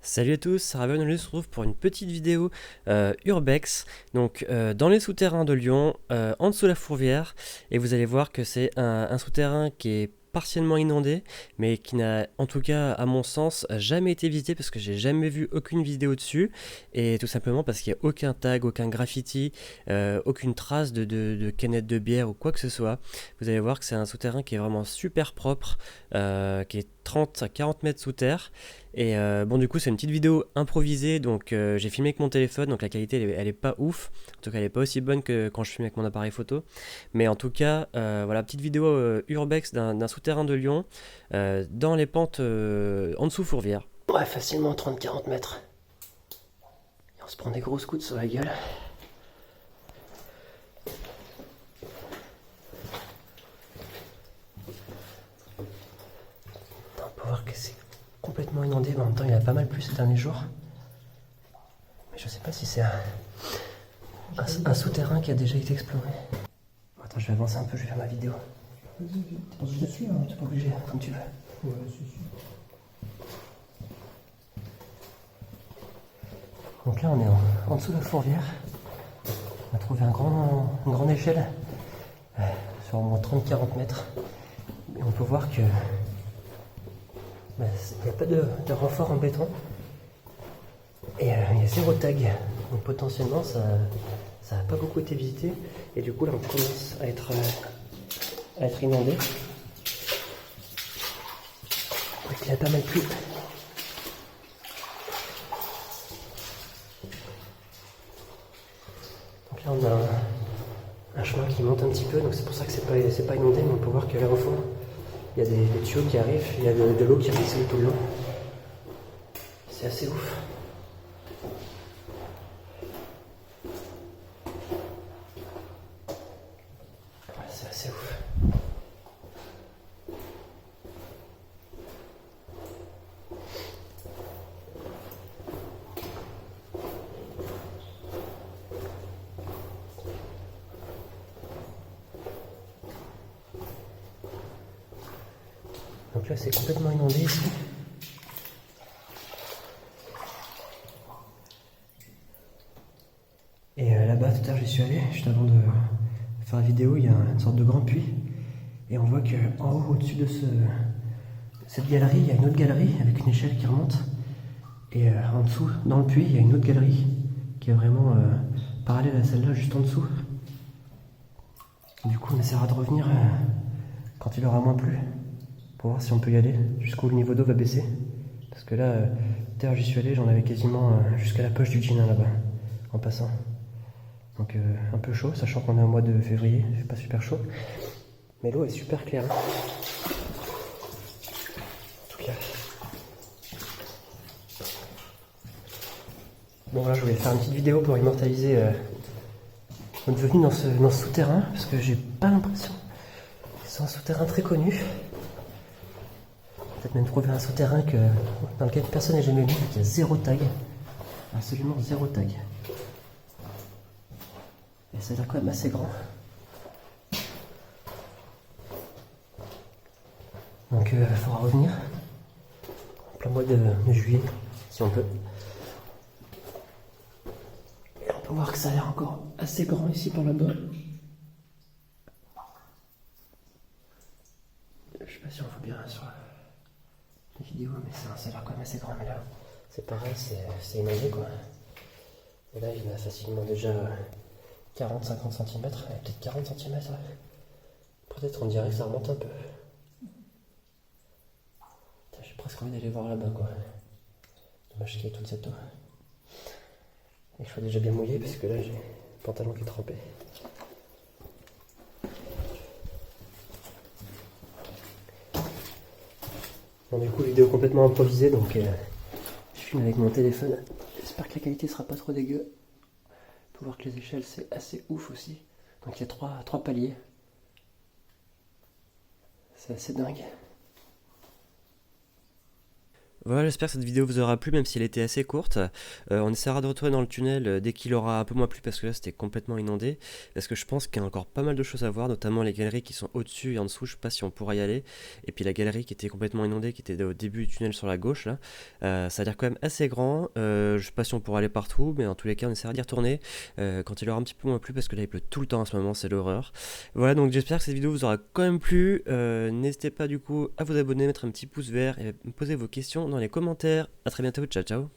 Salut à tous, c'est Raven, on se retrouve pour une petite vidéo Urbex, donc dans les souterrains de Lyon, en dessous de la Fourvière, et vous allez voir que c'est un souterrain qui est partiellement inondé, mais qui n'a, en tout cas à mon sens, jamais été visité parce que j'ai jamais vu aucune vidéo dessus, et tout simplement parce qu'il n'y a aucun tag, aucun graffiti, aucune trace de canette de bière ou quoi que ce soit. Vous allez voir que c'est un souterrain qui est vraiment super propre, qui est 30 à 40 mètres sous terre. Et bon, du coup, c'est une petite vidéo improvisée, donc j'ai filmé avec mon téléphone, donc la qualité elle est pas ouf. En tout cas, elle est pas aussi bonne que quand je filme avec mon appareil photo. Mais en tout cas, voilà, petite vidéo urbex d'un souterrain de Lyon, dans les pentes en dessous Fourvière. Ouais, facilement 30-40 mètres. Et on se prend des grosses coudes sur la gueule. On peut voir que c'est complètement inondé, mais en même temps il a pas mal plu ces derniers jours. Mais je sais pas si c'est un souterrain qui a déjà été exploré. Attends, je vais avancer un peu, je vais faire ma vidéo. Vas-y, je suis, hein. Tu peux bouger, comme tu veux. Ouais, si, si. Donc là on est en dessous de la Fourvière. On a trouvé une grande échelle, sur au moins 30-40 mètres. Et on peut voir que il n'y a pas de renfort en béton. Et il y a zéro tag. Donc potentiellement ça n'a pas beaucoup été visité. Et du coup là on commence à être inondé. Donc il a pas mal plu. Donc là on a un chemin qui monte un petit peu, donc c'est pour ça que c'est pas inondé, mais on peut voir que là au fond il y a des tuyaux qui arrivent, il y a de l'eau qui ruisselle tout le long. C'est assez ouf. Ouais, c'est assez ouf. Donc là c'est complètement inondé ici. Et là-bas tout à l'heure j'y suis allé, juste avant de faire la vidéo, il y a une sorte de grand puits. Et on voit qu'en haut, au-dessus de cette galerie, il y a une autre galerie avec une échelle qui remonte. Et en dessous, dans le puits, il y a une autre galerie qui est vraiment parallèle à celle-là, juste en dessous. Et du coup on essaiera de revenir quand il aura moins plu, pour voir si on peut y aller, jusqu'où le niveau d'eau va baisser. Parce que là, tout à l'heure j'y suis allé, j'en avais quasiment jusqu'à la poche du jean là-bas, en passant. Donc un peu chaud, sachant qu'on est au mois de février, il fait pas super chaud. Mais l'eau est super claire. En tout cas. Bon voilà, je voulais faire une petite vidéo pour immortaliser notre venue dans ce souterrain, parce que j'ai pas l'impression que c'est un souterrain très connu. Peut-être même trouver un souterrain dans lequel personne n'a jamais vu, qui a zéro tag. Absolument zéro tag. Et ça a l'air quand même assez grand. Donc il faudra revenir en plein mois de juillet, si on peut. Et on peut voir que ça a l'air encore assez grand ici par là-bas. Je sais pas si on voit bien sur la vidéo, mais ça a l'air quand même assez grand. Mais là, c'est pareil, c'est inondé quoi. Et là, il y en a facilement déjà 40-50 cm, peut-être 40 cm. Ouais. Peut-être on dirait que ça remonte un peu. J'ai presque envie d'aller voir là-bas quoi. Dommage qu'il y ait toute cette eau. Et je suis déjà bien mouillé parce que là j'ai le pantalon qui est trempé. Bon du coup vidéo complètement improvisée donc je filme avec mon téléphone. J'espère que la qualité sera pas trop dégueu. On peut voir que les échelles c'est assez ouf aussi. Donc il y a trois paliers. C'est assez dingue. Voilà, j'espère que cette vidéo vous aura plu, même si elle était assez courte. On essaiera de retourner dans le tunnel dès qu'il aura un peu moins plu, parce que là c'était complètement inondé. Parce que je pense qu'il y a encore pas mal de choses à voir, notamment les galeries qui sont au-dessus et en dessous. Je sais pas si on pourra y aller. Et puis la galerie qui était complètement inondée, qui était au début du tunnel sur la gauche là. Ça a l'air quand même assez grand. Je sais pas si on pourra aller partout, mais en tous les cas, on essaiera d'y retourner quand il aura un petit peu moins plu, parce que là il pleut tout le temps en ce moment, c'est l'horreur. Voilà, donc j'espère que cette vidéo vous aura quand même plu. N'hésitez pas du coup à vous abonner, mettre un petit pouce vert et me poser vos questions dans les commentaires. A très bientôt, ciao ciao.